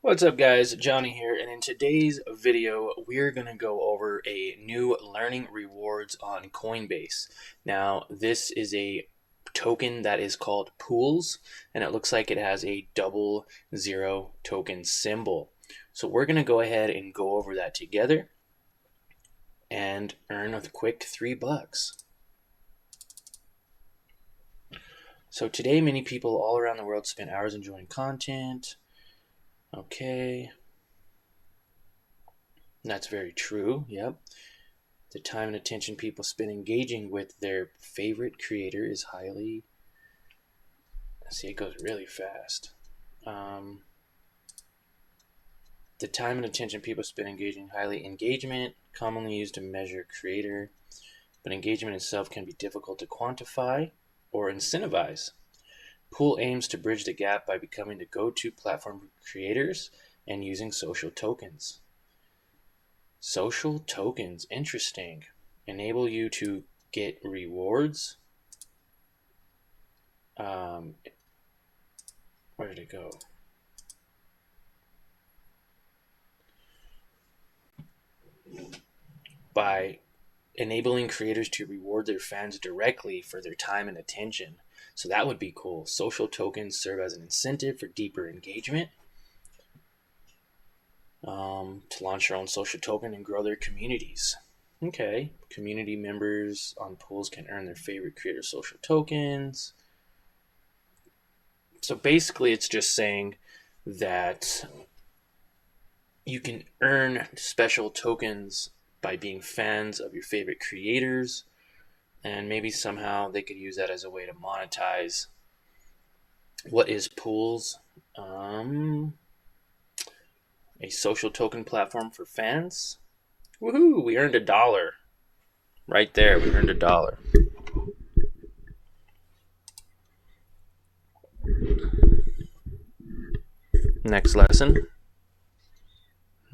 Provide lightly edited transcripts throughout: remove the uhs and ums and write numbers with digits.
What's up guys, Johnny here, and in today's video we're going to go over a new learning rewards on Coinbase. Now this is a token that is called Pools, and it looks like it has a 00 token symbol. So we're going to go ahead and go over that together and earn a quick $3. So today many people all around the world spend hours enjoying content. Okay, that's very true. Yep. The time and attention people spend engaging with their favorite creator is highly... See, it goes really fast. The time and attention people spend engaging highly engagement, commonly used to measure creator, but engagement itself can be difficult to quantify or incentivize. Pool aims to bridge the gap by becoming the go-to platform for creators and using social tokens. Social tokens, interesting. Enable you to get rewards. Where did it go? By enabling creators to reward their fans directly for their time and attention. So that would be cool. Social tokens serve as an incentive for deeper engagement. To launch their own social token and grow their communities. Okay, community members on pools can earn their favorite creator social tokens. So basically it's just saying that you can earn special tokens by being fans of your favorite creators, and maybe somehow they could use that as a way to monetize. What is Pools? A social token platform for fans. Woohoo! We earned $1 right there. We earned $1. Next lesson.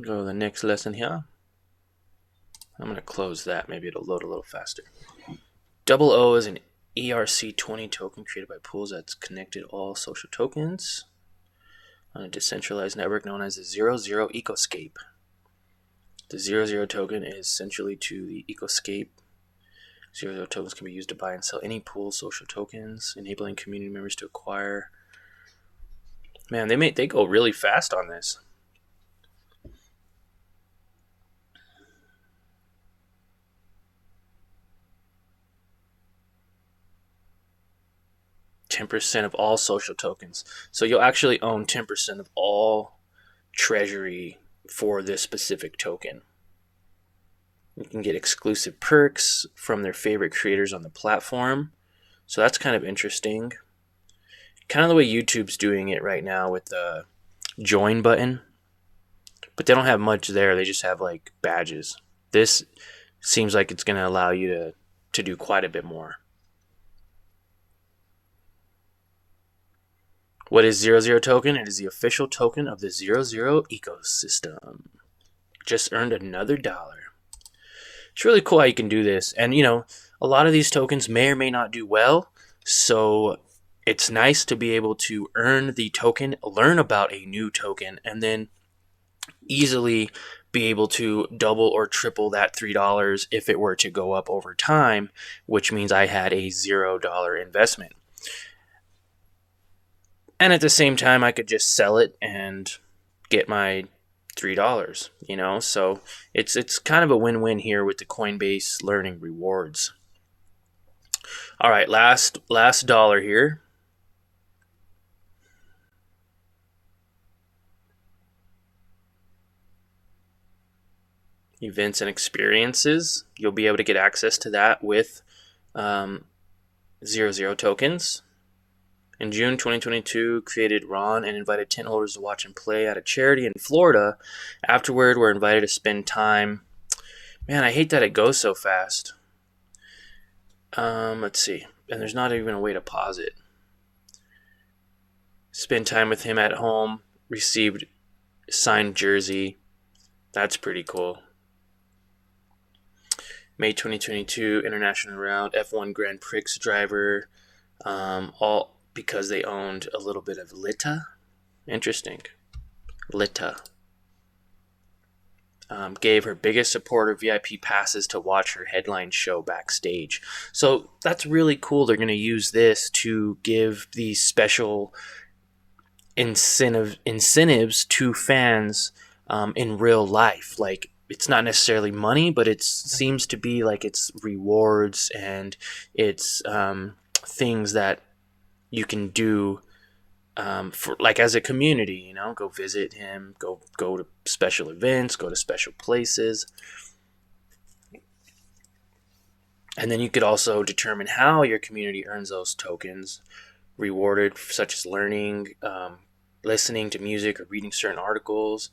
Go to the next lesson here. I'm going to close that. Maybe it'll load a little faster. 00 is an ERC20 token created by Pools that's connected all social tokens on a decentralized network known as the zerozero ecoscape. The zerozero token is essentially to the ecoscape. Zerozero tokens can be used to buy and sell any pool social tokens, enabling community members to acquire. Man, they go really fast on this. %10 of all social tokens. So you'll actually own 10% of all treasury for this specific token. You can get exclusive perks from their favorite creators on the platform. So that's kind of interesting. Kind of the way YouTube's doing it right now with the join button. But they don't have much there. They just have like badges. This seems like it's going to allow you to do quite a bit more. What is zerozero token? It is the official token of the zerozero ecosystem. Just earned another $1. It's really cool how you can do this. And, you know, a lot of these tokens may or may not do well. So it's nice to be able to earn the token, learn about a new token, and then easily be able to double or triple that $3 if it were to go up over time, which means I had a $0 investment. And at the same time, I could just sell it and get my $3, you know? So it's kind of a win-win here with the Coinbase learning rewards. All right, last dollar here. Events and experiences. You'll be able to get access to that with zerozero tokens. In June 2022, created Ron and invited tent holders to watch him play at a charity in Florida. Afterward, we're invited to spend time. Man, I hate that it goes so fast. Let's see. And there's not even a way to pause it. Spend time with him at home. Received signed jersey. That's pretty cool. May 2022, international round, F1 Grand Prix driver. All because they owned a little bit of Lita. Interesting. Lita. Gave her biggest supporter VIP passes to watch her headline show backstage. So that's really cool. They're going to use this to give these special incentives to fans in real life. Like, it's not necessarily money, but it seems to be like it's rewards and it's things that you can do for, like, as a community, you know, go visit him, go to special events, go to special places. And then you could also determine how your community earns those tokens, rewarded such as learning, listening to music, or reading certain articles.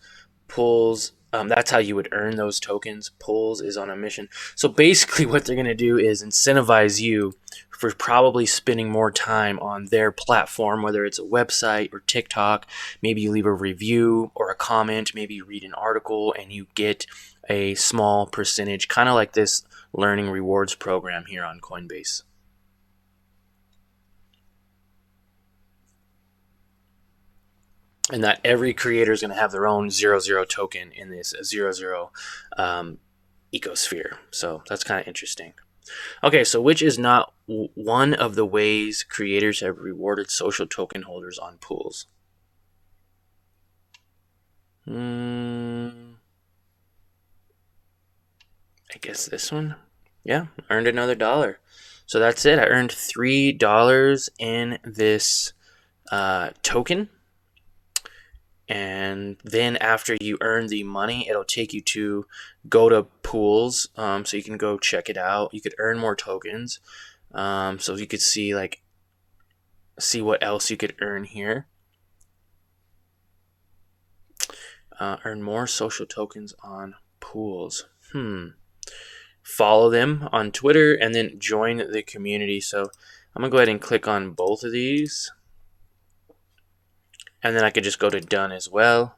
Pulls, that's how you would earn those tokens. Pulls is on a mission. So basically what they're going to do is incentivize you for probably spending more time on their platform, whether it's a website or TikTok. Maybe you leave a review or a comment, maybe you read an article and you get a small percentage, kind of like this learning rewards program here on Coinbase. And that every creator is going to have their own zerozero token in this zerozero ecosphere. So that's kind of interesting. Okay, so which is not one of the ways creators have rewarded social token holders on pools? I guess this one. Yeah, earned another dollar. So that's it. I earned $3 in this token. And then after you earn the money, it'll take you to go to pools, so you can go check it out. You could earn more tokens, so you could see what else you could earn here. Earn more social tokens on pools. Follow them on Twitter and then join the community. So I'm gonna go ahead and click on both of these. And then I could just go to done as well.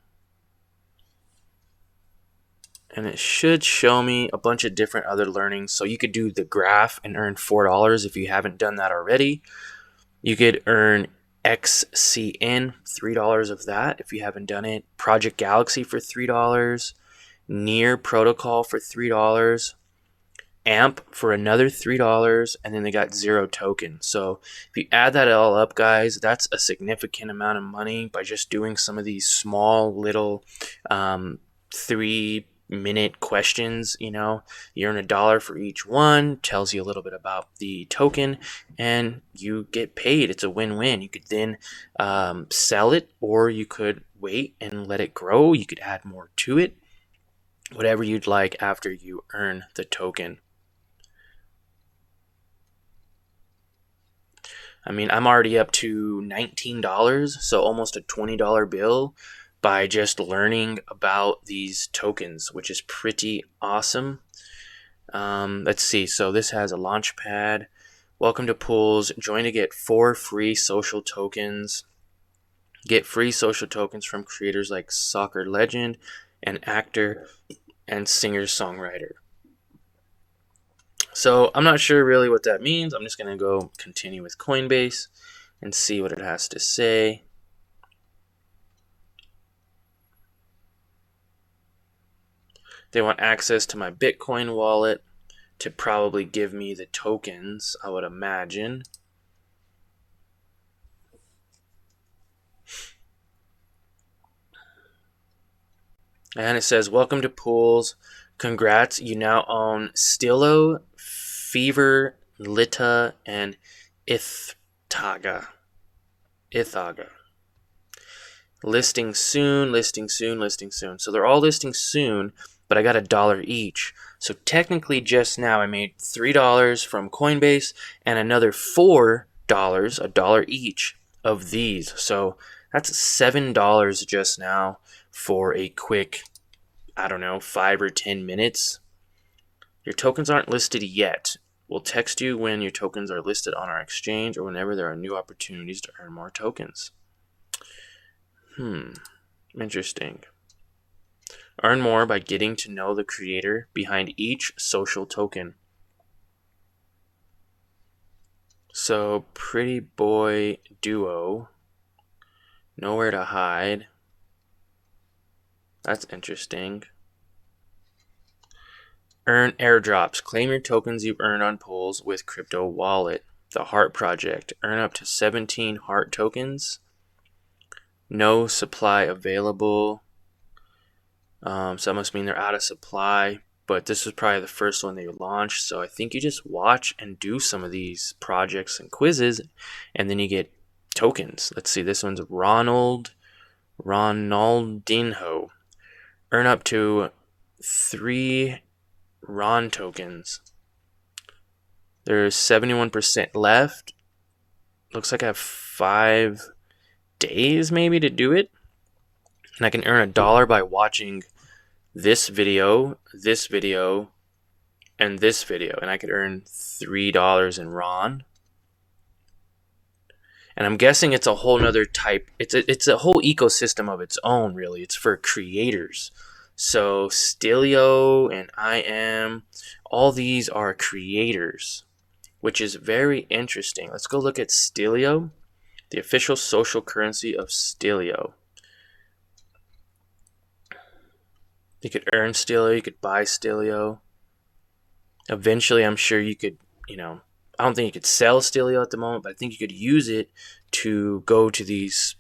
And it should show me a bunch of different other learnings. So you could do the graph and earn $4 if you haven't done that already. You could earn XCN, $3 of that if you haven't done it. Project Galaxy for $3. Near Protocol for $3. AMP for another $3, and then they got 0 tokens. So if you add that all up, guys, that's a significant amount of money by just doing some of these small little 3-minute questions. You know, you earn $1 for each one, tells you a little bit about the token, and you get paid. It's a win-win. You could then sell it, or you could wait and let it grow. You could add more to it, whatever you'd like after you earn the token. I mean, I'm already up to $19, so almost a $20 bill by just learning about these tokens, which is pretty awesome. Let's see. So this has a launch pad. Welcome to pools. Join to get 4 free social tokens. Get free social tokens from creators like soccer legend, and actor, and singer-songwriter. So I'm not sure really what that means. I'm just going to go continue with Coinbase and see what it has to say. They want access to my Bitcoin wallet to probably give me the tokens, I would imagine. And it says, welcome to pools. Congrats, you now own Stillo, Fever, Lita, and Ithaga. Listing soon, listing soon, listing soon. So they're all listing soon, but I got $1 each. So technically just now I made $3 from Coinbase and another $4, $1 each of these. So that's $7 just now for a quick, I don't know, 5 or 10 minutes. Your tokens aren't listed yet. We'll text you when your tokens are listed on our exchange or whenever there are new opportunities to earn more tokens. Interesting. Earn more by getting to know the creator behind each social token. So, Pretty Boy Duo, Nowhere to Hide. That's interesting. Earn airdrops. Claim your tokens you've earned on pulls with crypto wallet. The Heart Project. Earn up to 17 Heart tokens. No supply available. So that must mean they're out of supply. But this was probably the first one they launched. So I think you just watch and do some of these projects and quizzes, and then you get tokens. Let's see. This one's Ronaldinho. Earn up to 3 Ron tokens. There's 71% left. Looks like I have 5 days maybe to do it. And I can earn $1 by watching this video, and this video. And I could earn $3 in Ron. And I'm guessing it's a whole nother type. It's a whole ecosystem of its own, really. It's for creators. So Stilio and IM, all these are creators, which is very interesting. Let's go look at Stilio, the official social currency of Stilio. You could earn Stilio, you could buy Stilio. Eventually, I'm sure you could, I don't think you could sell Stilio at the moment, but I think you could use it to go to these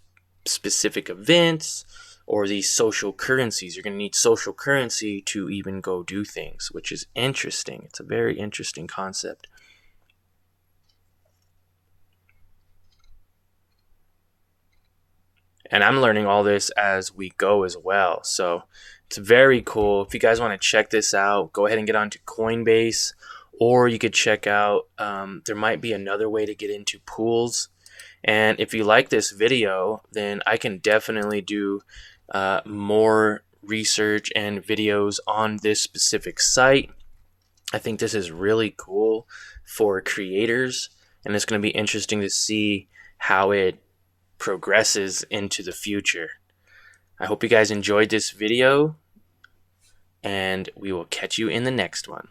specific events or these social currencies. You're going to need social currency to even go do things, which is interesting. It's a very interesting concept. And I'm learning all this as we go as well. So it's very cool. If you guys want to check this out, go ahead and get onto Coinbase, or you could check out, there might be another way to get into pools. And if you like this video, then I can definitely do more research and videos on this specific site. I think this is really cool for creators, and it's going to be interesting to see how it progresses into the future. I hope you guys enjoyed this video, and we will catch you in the next one.